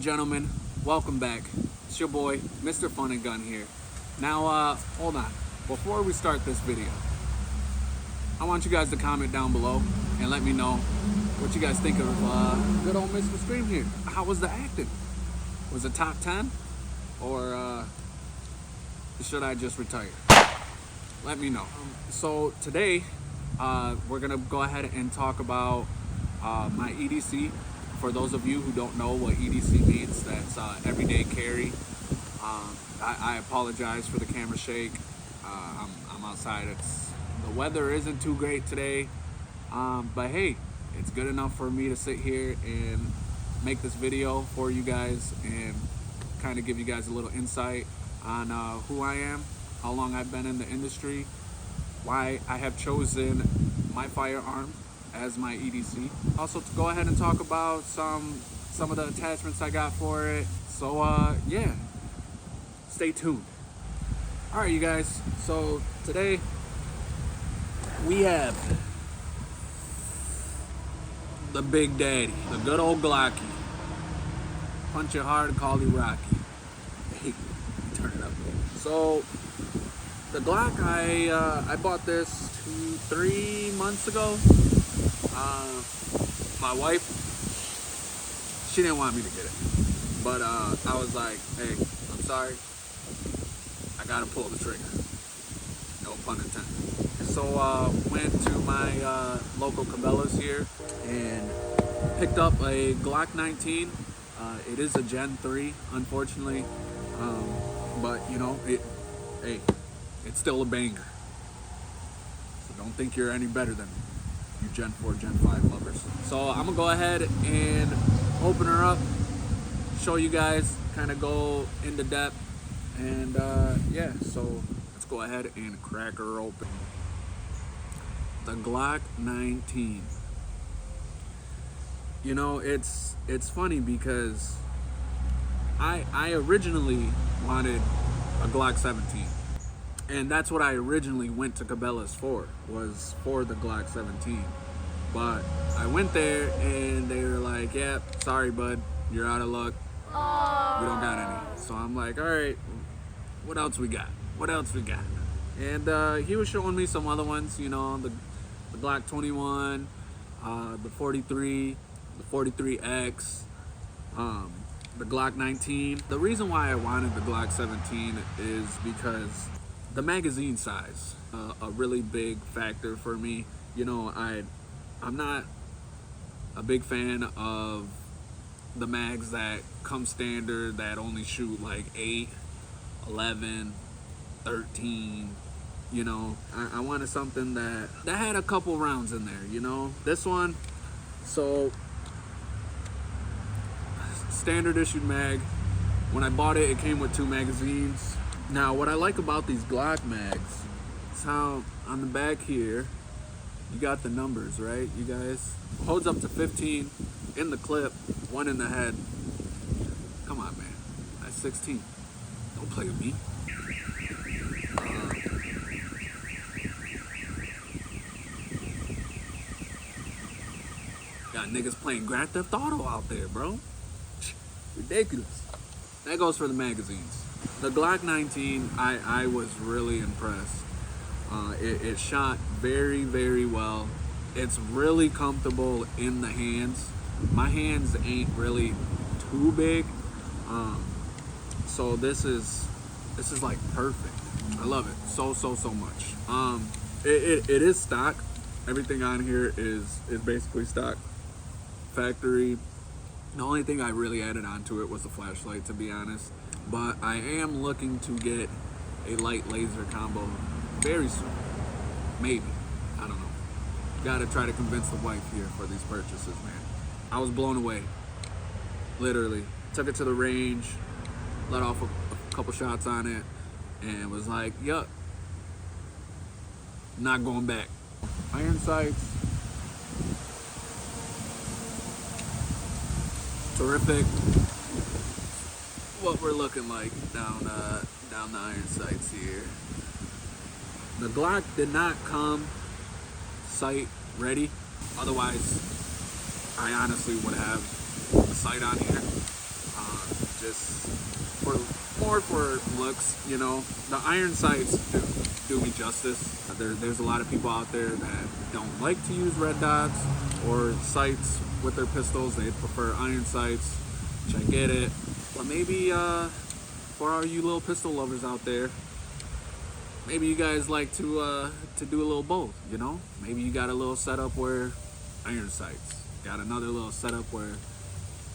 gentlemen, welcome back. It's your boy, Mr. Fun and Gun here. Now, hold on. Before we start this video, I want you guys to comment down below and let me know what you guys think of good old Mr. Scream here. How was the acting? Was it top 10? Or should I just retire? Let me know. So today, we're gonna go ahead and talk about my EDC. For those of you who don't know what EDC means, that's everyday carry. I apologize for the camera shake. I'm outside. The weather isn't too great today, but hey, it's good enough for me to sit here and make this video for you guys and kind of give you guys a little insight on who I am, how long I've been in the industry, why I have chosen my firearm as my EDC. Also to go ahead and talk about some of the attachments I got for it. So yeah, stay tuned. All right, you guys. So today we have the Big Daddy, the good old Glocky. Punch it hard, call it Rocky. Hey, turn it up. So the Glock, I bought this 2-3 months ago. My wife, she didn't want me to get it, but I was like, hey, I'm sorry, I gotta pull the trigger, no pun intended. So went to my local Cabela's here and picked up a Glock 19. It is a Gen 3, unfortunately, but you know, it's still a banger. So don't think you're any better than me, you Gen 4, Gen 5 lovers. So I'm gonna go ahead and open her up, show you guys, kind of go into depth, and yeah, so let's go ahead and crack her open. The Glock 19. You know, it's funny because I originally wanted a Glock 17. And that's what I originally went to Cabela's for, was for the Glock 17. But I went there and they were like, yeah, sorry bud, you're out of luck. We don't got any. So I'm like, all right, what else we got? What else we got? And he was showing me some other ones, you know, the Glock 21, the 43, the 43X, the Glock 19. The reason why I wanted the Glock 17 is because the magazine size, a really big factor for me. You know, I'm not a big fan of the mags that come standard that only shoot like 8, 11, 13. You know, I wanted something that had a couple rounds in there, you know. This one, so standard issued mag. When I bought it, it came with 2 magazines. Now, what I like about these Glock mags is how on the back here, you got the numbers, right, you guys? Holds up to 15 in the clip, 1 in the head. Come on, man. That's 16. Don't play with me. Got niggas playing Grand Theft Auto out there, bro. Ridiculous. That goes for the magazines. The Glock 19, I was really impressed. It shot very, very well. It's really comfortable in the hands. My hands ain't really too big, so this is like perfect. I love it so much. It is stock. Everything on here is basically stock, factory. The only thing I really added onto it was the flashlight, to be honest. But I am looking to get a light laser combo very soon. Maybe. I don't know. Gotta try to convince the wife here for these purchases, man. I was blown away. Literally. Took it to the range, let off a couple shots on it, and was like, yup. Not going back. Iron sights. Terrific. What we're looking like down the iron sights here. The Glock did not come sight ready. Otherwise, I honestly would have a sight on here. just for more for looks, you know. The iron sights do me justice. There's a lot of people out there that don't like to use red dots or sights with their pistols. They prefer iron sights, which I get it. But maybe for all you little pistol lovers out there, maybe you guys like to do a little both, you know? Maybe you got a little setup where iron sights, got another little setup where,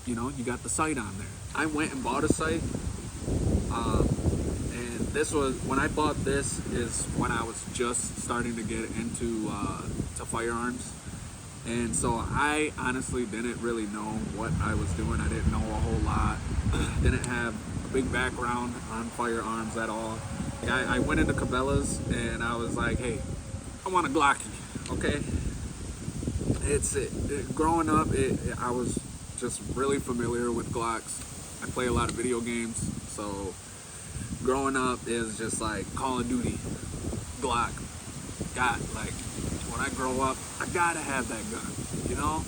you know, you got the sight on there. I went and bought a sight, and this was, when I bought this is when I was just starting to get into to firearms. And so I honestly didn't really know what I was doing. I didn't know a whole lot. Didn't have a big background on firearms at all. I went into Cabela's and I was like, hey, I want a Glocky, okay? Growing up, I was just really familiar with Glocks. I play a lot of video games, so growing up is just like Call of Duty, Glock. Like, when I grow up, I gotta have that gun, you know?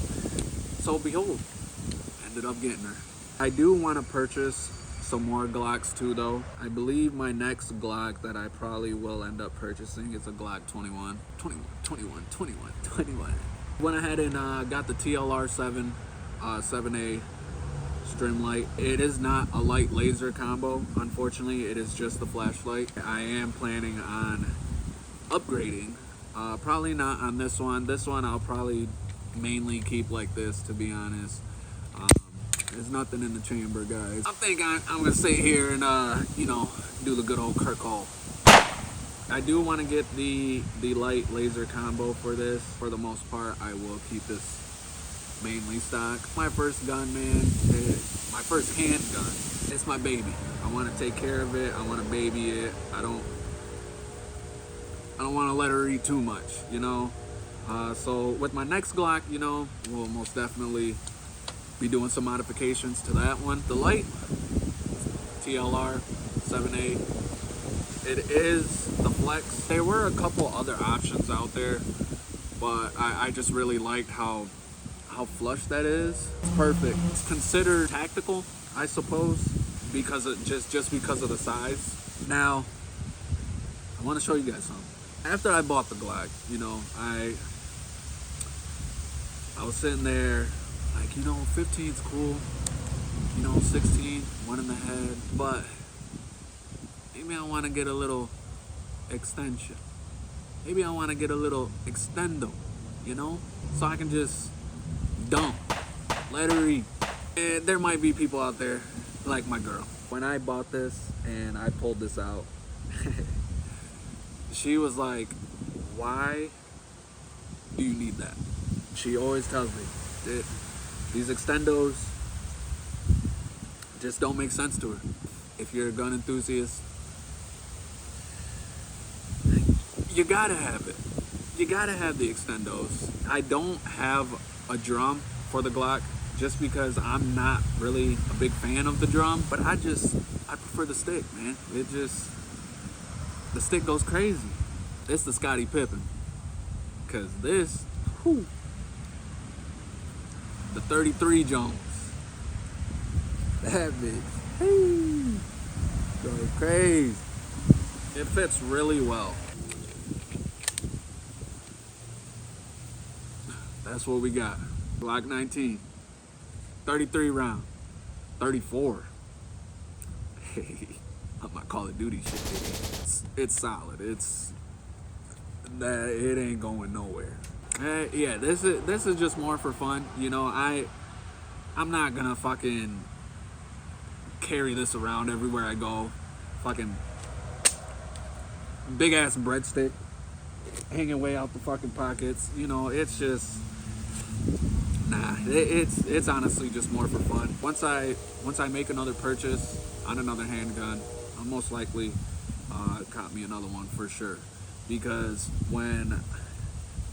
So behold, ended up getting her. I do want to purchase some more Glocks too though. I believe my next Glock that I probably will end up purchasing is a Glock 21. Went ahead and got the TLR 7A Streamlight. It is not a light laser combo, unfortunately. It is just the flashlight. I am planning on upgrading. Probably not on this one. This one I'll probably mainly keep like this, to be honest. There's nothing in the chamber, guys. I think I'm gonna sit here and you know, do the good old Kirk Hole. I do want to get the light laser combo for this. For the most part, I will keep this mainly stock. My first gun, man, my first handgun. It's my baby. I want to take care of it. I want to baby it. I don't want to let her eat too much, you know. So with my next Glock, you know, we'll most definitely be doing some modifications to that one. The light TLR 7A, it is the flex. There were a couple other options out there, but I just really liked how flush that is. It's perfect. It's considered tactical, I suppose, because of just because of the size. Now, I want to show you guys something. After I bought the Glock, you know, I was sitting there like, you know, 15's cool, you know, 16, one in the head, but maybe I want to get a little extension. Maybe I want to get a little extendo, you know, so I can just dump, let her eat. And there might be people out there like my girl. When I bought this and I pulled this out, she was like, why do you need that? She always tells me that these extendos just don't make sense to her. If you're a gun enthusiast, you gotta have it. You gotta have the extendos. I don't have a drum for the Glock just because I'm not really a big fan of the drum, but I prefer the stick, man. The stick goes crazy. It's the Scottie Pippen. Cause this, whew, the 33 Jones. That bitch, hey, goes crazy. It fits really well. That's what we got. Glock 19, 33 round, 34. Hey, on my Call of Duty shit. It's solid. It ain't going nowhere. Yeah, this is just more for fun. You know, I'm not gonna fucking carry this around everywhere I go. Fucking big ass breadstick hanging way out the fucking pockets. You know, it's just nah. It's honestly just more for fun. Once I make another purchase on another handgun, I'll most likely cop me another one for sure. Because when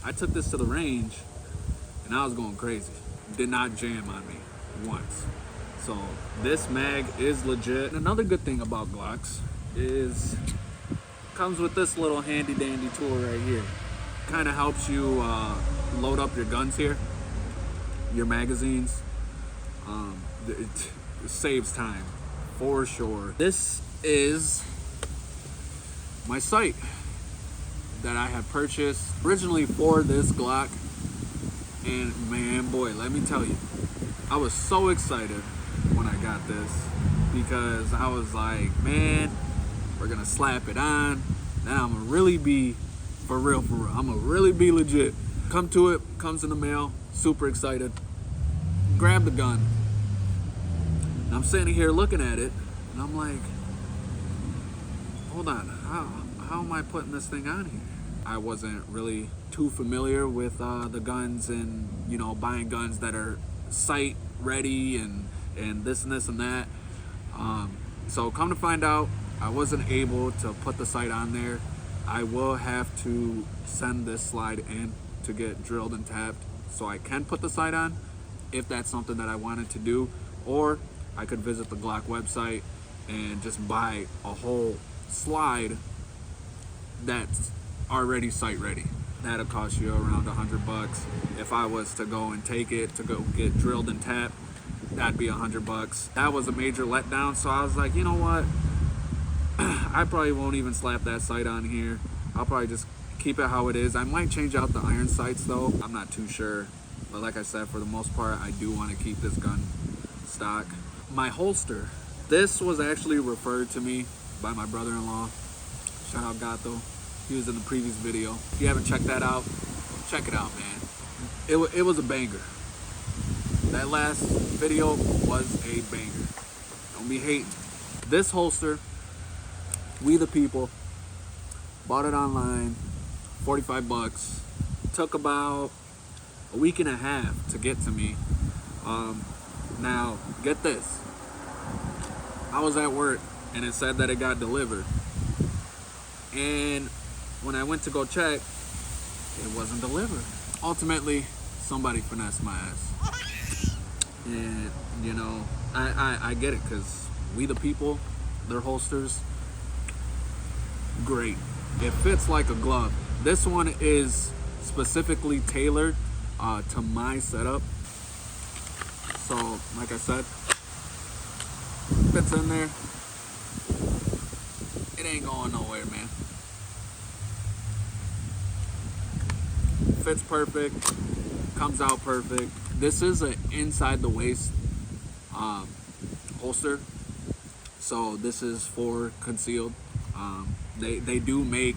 I took this to the range and I was going crazy, did not jam on me once. So this mag is legit. And another good thing about Glocks is comes with this little handy dandy tool right here. Kind of helps you load up your guns here, your magazines. It saves time for sure. This is my sight that I have purchased originally for this Glock. And man, boy, let me tell you, I was so excited when I got this, because I was like, man, we're gonna slap it on. Now I'm gonna really be for real. I'm gonna really be legit. Come to it, comes in the mail, super excited. Grab the gun. And I'm sitting here looking at it, and I'm like, hold on, how am I putting this thing on here? I wasn't really too familiar with the guns, and you know, buying guns that are sight ready and this and this and that. So come to find out, I wasn't able to put the sight on there. I will have to send this slide in to get drilled and tapped so I can put the sight on, if that's something that I wanted to do. Or I could visit the Glock website and just buy a whole slide that's already sight ready. That'll cost you around $100. If I was to go and take it to go get drilled and tapped, that'd be $100. That was a major letdown, so I was like, you know what? I probably won't even slap that sight on here. I'll probably just keep it how it is. I might change out the iron sights though. I'm not too sure. But like I said, for the most part, I do want to keep this gun stock. My holster. This was actually referred to me by my brother-in-law. Shout out Gato. He was in the previous video. If you haven't checked that out, check it out, man. It was a banger. That last video was a banger. Don't be hating. This holster, We the People, bought it online, $45. Took about a week and a half to get to me. Now, get this. I was at work and it said that it got delivered. And when I went to go check, it wasn't delivered. Ultimately, somebody finessed my ass. And, you know, I get it, because We the People, their holsters, great. It fits like a glove. This one is specifically tailored to my setup. So, like I said, fits in there. It ain't going nowhere, man. Fits perfect, comes out perfect. This is an inside the waist holster, so this is for concealed. They do make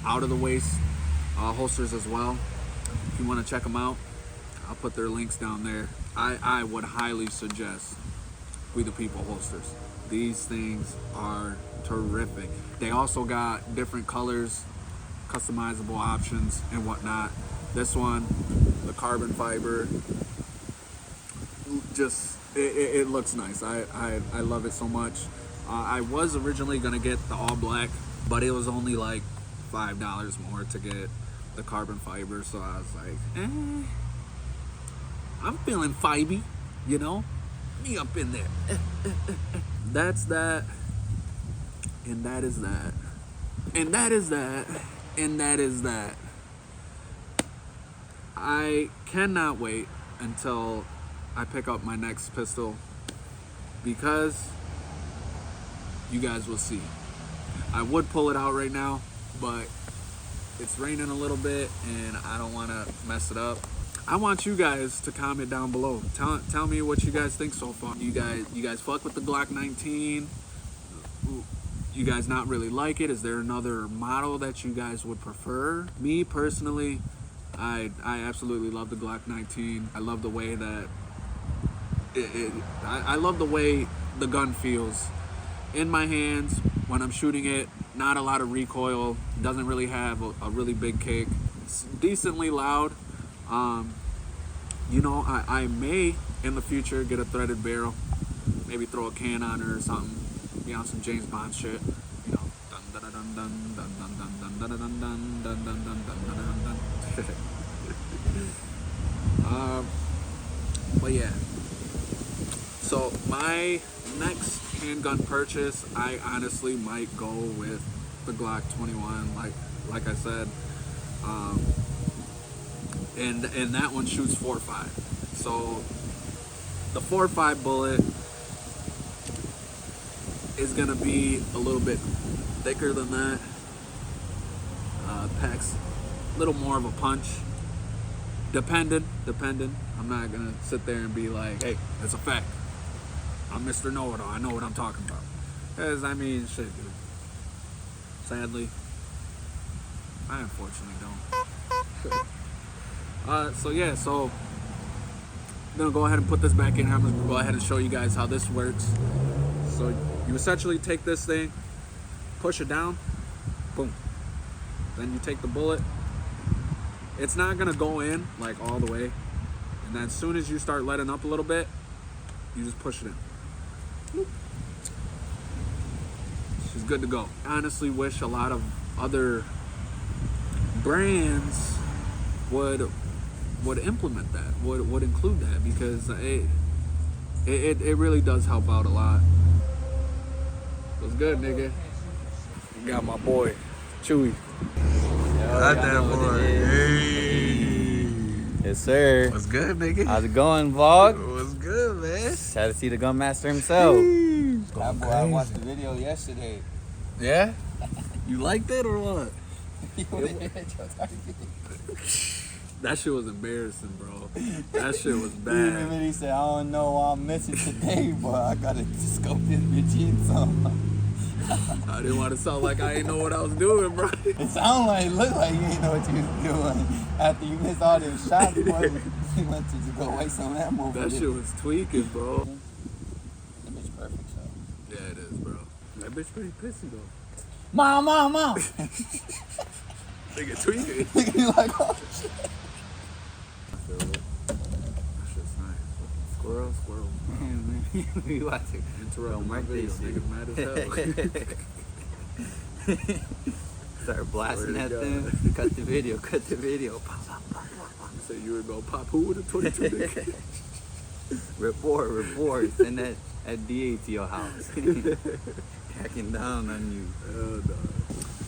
out of the waist holsters as well. If you want to check them out, I'll put their links down there. I would highly suggest We the People holsters. These things are terrific. They also got different colors, customizable options and whatnot. This one, the carbon fiber, just it looks nice. I love it so much. I was originally gonna get the all black, but it was only like $5 more to get the carbon fiber, so I was like, I'm feeling fibey, you know, me up in there. That's that, and that is that, and that is that, and that is that. I cannot wait until I pick up my next pistol, because you guys will see. I would pull it out right now, but it's raining a little bit and I don't want to mess it up. I want you guys to comment down below. Tell me what you guys think so far. You guys fuck with the Glock 19? You guys not really like it? Is there another model that you guys would prefer? Me personally, I absolutely love the Glock 19. I love the way that I love the way the gun feels in my hands when I'm shooting it. Not a lot of recoil, doesn't really have a really big kick. It's decently loud. You know, I may in the future get a threaded barrel, maybe throw a can on her or something, be on some James Bond shit, you know, dun dun dun dun dun dun dun dun dun dun dun dun dun dun dun dun. But yeah, so my next handgun purchase, I honestly might go with the Glock 21, like I said, and that one shoots 4.5. So the 4.5 bullet is gonna be a little bit thicker than that. Packs a little more of a punch. Depending. I'm not gonna sit there and be like, hey, it's a fact. I'm Mr. Know-It-All. I know what I'm talking about. Because, I mean, shit, dude. Sadly, I unfortunately don't. So I'm gonna go ahead and put this back in. I'm gonna go ahead and show you guys how this works. So you essentially take this thing, push it down, boom. Then you take the bullet. It's not gonna go in like all the way. And then as soon as you start letting up a little bit, you just push it in. Whoop. She's good to go. I honestly wish a lot of other brands would implement that, would include that, because it really does help out a lot. What's good, nigga? You got my boy, Chewy. Got that boy. Hey. Yes, sir. What's good, nigga? How's it going, vlog? What's good, man? Had to see the gun master himself. That boy, I watched the video yesterday. Yeah? You liked it or what? That shit was embarrassing, bro. That shit was Even bad. when he said, I don't know why I'm missing today, but I gotta scope this bitch in some. I didn't want to sound like I didn't know what I was doing, bro. It sounded like, it looked like you didn't know what you was doing. After you missed all them shots, you went to just go waste some ammo. That shit was tweaking, bro. That bitch perfect, so. Yeah, it is, bro. That bitch pretty pissy, though. Mom. Nigga tweaking. You like, oh shit. That shit's nice. Squirrel. You watch it. Interrupt my video. Niggas mad as hell. Start blasting at them. Cut the video. Pop. Say you were gonna pop who with a 22 nigga? Report. Send that DA to your house. Hacking down on you. No.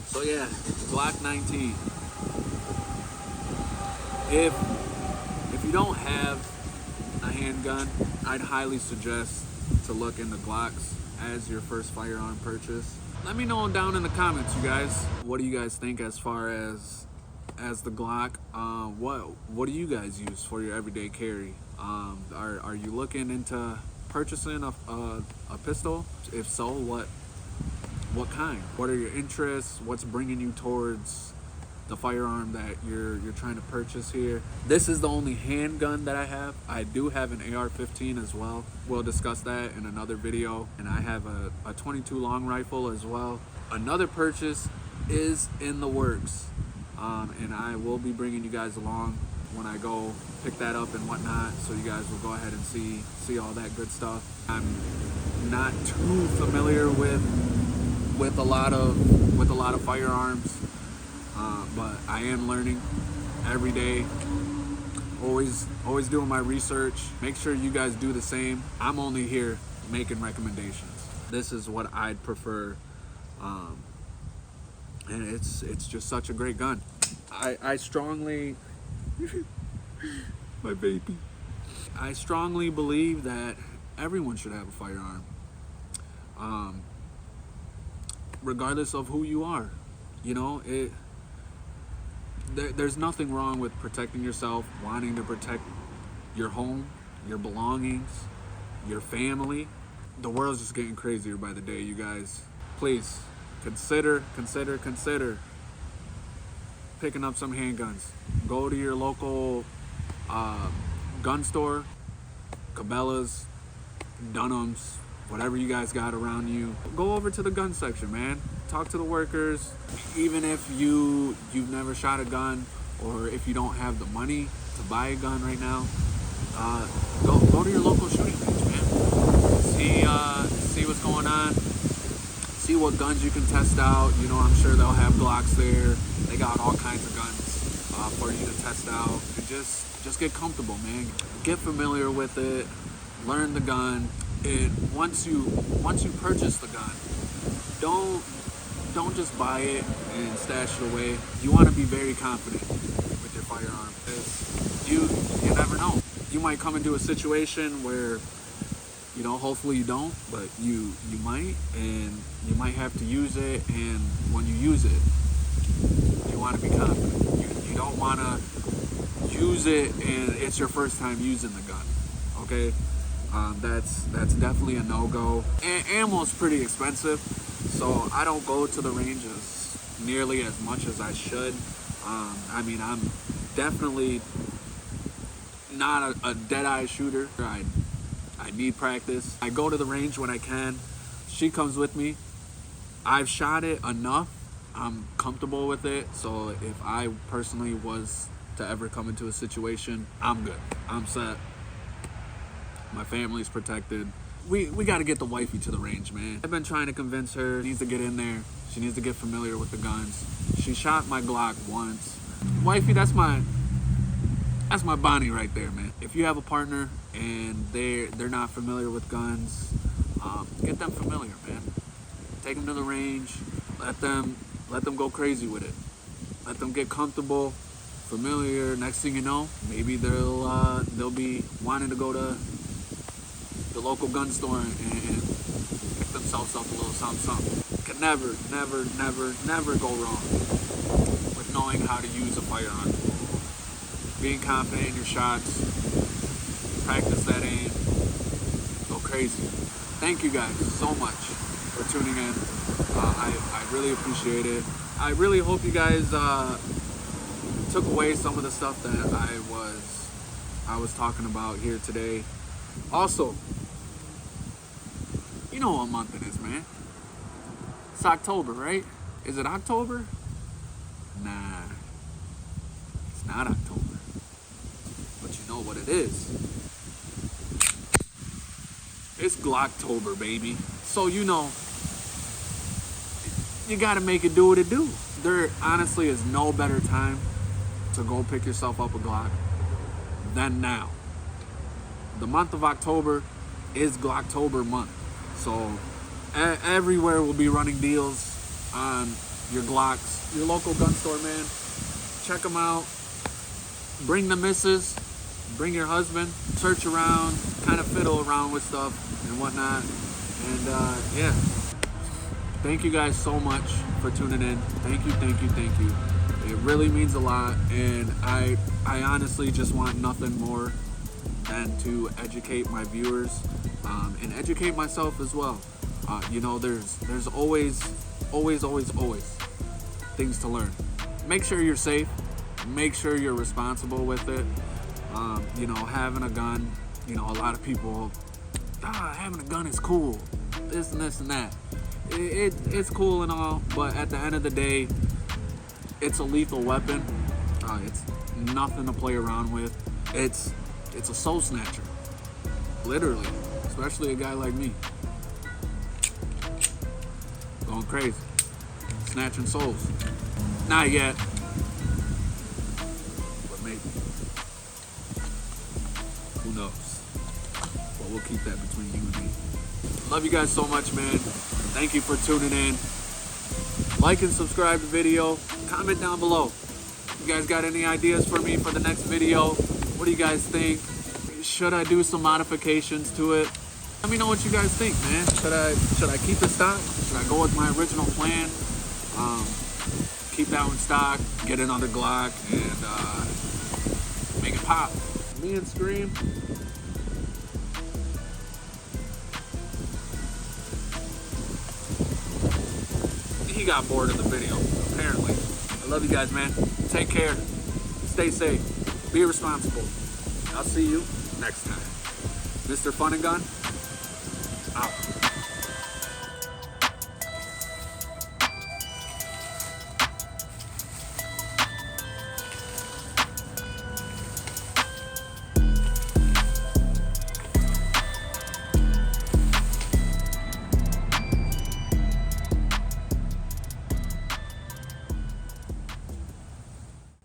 So yeah, Glock 19. If you don't have a handgun, I'd highly suggest to look into Glocks as your first firearm purchase. Let me know down in the comments, you guys. What do you guys think as far as the Glock? What do you guys use for your everyday carry? Are you looking into purchasing a pistol? If so, what kind? What are your interests? What's bringing you towards the firearm that you're trying to purchase here? This is the only handgun that I have. I do have an AR-15 as well. We'll discuss that in another video. And I have a 22 long rifle as well. Another purchase is in the works, and I will be bringing you guys along when I go pick that up and whatnot, so you guys will go ahead and see all that good stuff. I'm not too familiar with a lot of firearms, but I am learning every day. Always doing my research. Make sure you guys do the same. I'm only here making recommendations. This is what I'd prefer, and it's just such a great gun. I strongly my baby. I strongly believe that everyone should have a firearm, regardless of who you are. You know, there's nothing wrong with protecting yourself, wanting to protect your home, your belongings, your family. The world's just getting crazier by the day, you guys. Please consider picking up some handguns. Go to your local gun store, Cabela's, Dunham's, whatever you guys got around you. Go over to the gun section, man. Talk to the workers. Even if you've never shot a gun, or if you don't have the money to buy a gun right now, go to your local shooting range, man. See what's going on. See what guns you can test out. You know, I'm sure they'll have Glocks there. They got all kinds of guns for you to test out. And just get comfortable, man. Get familiar with it. Learn the gun. Once you purchase the gun, don't just buy it and stash it away. You want to be very confident with your firearm, because you never know. You might come into a situation where You know, hopefully you don't, but you might, and you might have to use it. And when you use it, you want to be confident. You don't want to use it and it's your first time using the gun. Okay, that's definitely a no-go. And ammo's pretty expensive, so I don't go to the ranges nearly as much as I should. I mean, I'm definitely not a dead-eye shooter. I need practice. I go to the range when I can. She comes with me. I've shot it enough. I'm comfortable with it. So if I personally was to ever come into a situation, I'm good. I'm set. My family's protected. We got to get the wifey to the range, man. I've been trying to convince her. She needs to get in there. She needs to get familiar with the guns. She shot my Glock once. Wifey, that's my Bonnie right there, man. If you have a partner and they're not familiar with guns, get them familiar, man. Take them to the range. Let them go crazy with it. Let them get comfortable, familiar. Next thing you know, maybe they'll be wanting to go to the local gun store and pick themselves up a little something. Can never go wrong with knowing how to use a firearm. Being confident in your shots, practice that aim, go crazy. Thank you guys so much for tuning in. I really appreciate it. I really hope you guys took away some of the stuff that I was talking about here today. Also, you know what month it is, man. It's October, right? Is it October? Nah, it's not October. But you know what it is. It's Glocktober, baby. So you know, you gotta make it do what it do. There honestly is no better time to go pick yourself up a Glock than now. The month of October is Glocktober month. So everywhere will be running deals on your Glocks. Your local gun store, man. Check them out. Bring the missus. Bring your husband. Search around. Kind of fiddle around with stuff and whatnot. And yeah. Thank you guys so much for tuning in. Thank you. It really means a lot. And I honestly just want nothing more than to educate my viewers and educate myself as well. You know, there's always things to learn. Make sure you're safe. Make sure you're responsible with it. You know, having a gun, you know, a lot of people, having a gun is cool. This and this and that. It's cool and all, but at the end of the day, it's a lethal weapon. It's nothing to play around with. It's a soul snatcher, literally, especially a guy like me. Going crazy, snatching souls. Not yet, but maybe. Who knows? But we'll keep that between you and me. Love you guys so much, man. Thank you for tuning in. Like and subscribe to the video. Comment down below. You guys got any ideas for me for the next video? What do you guys think? Should I do some modifications to it? Let me know what you guys think, man. Should I keep it stock? Should I go with my original plan? Keep that one stock, get another Glock, and make it pop. Me and Scream. He got bored of the video, apparently. I love you guys, man. Take care. Stay safe. Be responsible. I'll see you next time. Mr. Fun and Gun, out.